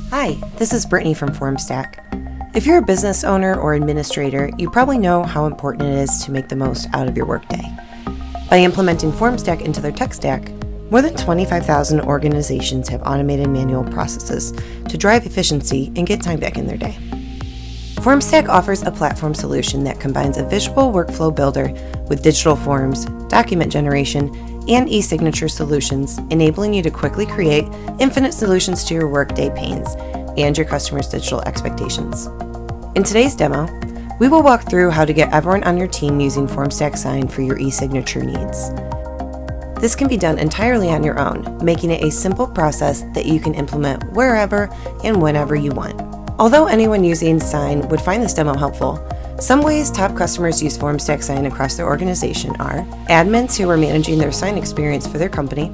Hi, this is Brittany from Formstack. If you're a business owner or administrator, you probably know how important it is to make the most out of your workday. By implementing Formstack into their tech stack, more than 25,000 organizations have automated manual processes to drive efficiency and get time back in their day. Formstack offers a platform solution that combines a visual workflow builder with digital forms, document generation, and e-signature solutions, enabling you to quickly create infinite solutions to your workday pains and your customers' digital expectations. In today's demo, we will walk through how to get everyone on your team using Formstack Sign for your e-signature needs. This can be done entirely on your own, making it a simple process that you can implement wherever and whenever you want. Although anyone using Sign would find this demo helpful, some ways top customers use Formstack Sign across their organization are admins who are managing their Sign experience for their company,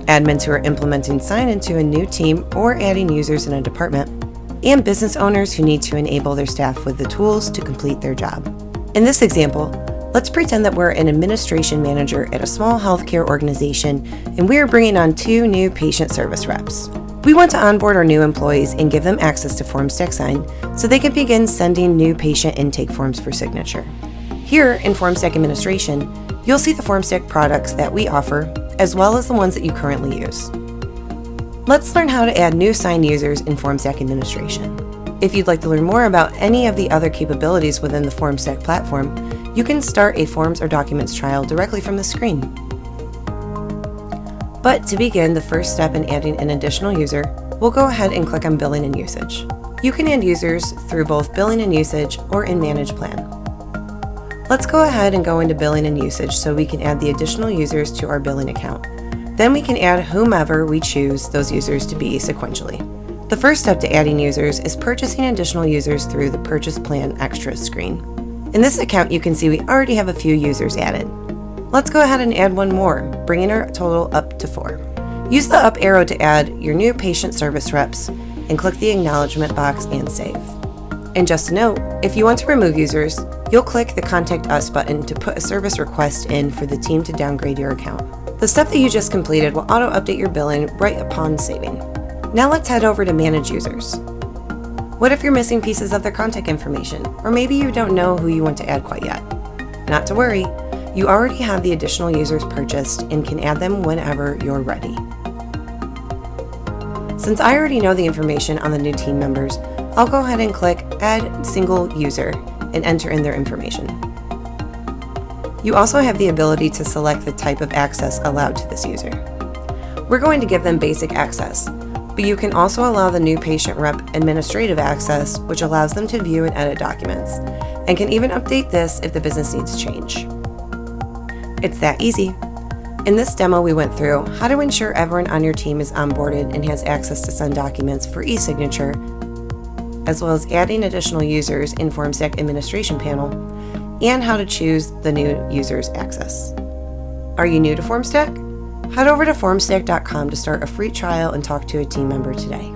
admins who are implementing Sign into a new team or adding users in a department, and business owners who need to enable their staff with the tools to complete their job. In this example, let's pretend that we're an administration manager at a small healthcare organization and we are bringing on 2 new patient service reps. We want to onboard our new employees and give them access to Formstack Sign so they can begin sending new patient intake forms for signature. Here in Formstack Administration, you'll see the Formstack products that we offer, as well as the ones that you currently use. Let's learn how to add new Sign users in Formstack Administration. If you'd like to learn more about any of the other capabilities within the Formstack platform, you can start a Forms or Documents trial directly from the screen. But to begin the first step in adding an additional user, we'll go ahead and click on Billing and Usage. You can add users through both Billing and Usage or in Manage Plan. Let's go ahead and go into Billing and Usage so we can add the additional users to our billing account. Then we can add whomever we choose those users to be sequentially. The first step to adding users is purchasing additional users through the Purchase Plan Extras screen. In this account, you can see we already have a few users added. Let's go ahead and add one more, bringing our total up to 4. Use the up arrow to add your new patient service reps and click the acknowledgement box and save. And just a note, if you want to remove users, you'll click the Contact Us button to put a service request in for the team to downgrade your account. The step that you just completed will auto-update your billing right upon saving. Now let's head over to Manage Users. What if you're missing pieces of their contact information, or maybe you don't know who you want to add quite yet? Not to worry. You already have the additional users purchased and can add them whenever you're ready. Since I already know the information on the new team members, I'll go ahead and click Add Single User and enter in their information. You also have the ability to select the type of access allowed to this user. We're going to give them basic access, but you can also allow the new patient rep administrative access, which allows them to view and edit documents, and can even update this if the business needs change. It's that easy. In this demo, we went through how to ensure everyone on your team is onboarded and has access to send documents for e-signature, as well as adding additional users in Formstack Administration Panel, and how to choose the new user's access. Are you new to Formstack? Head over to formstack.com to start a free trial and talk to a team member today.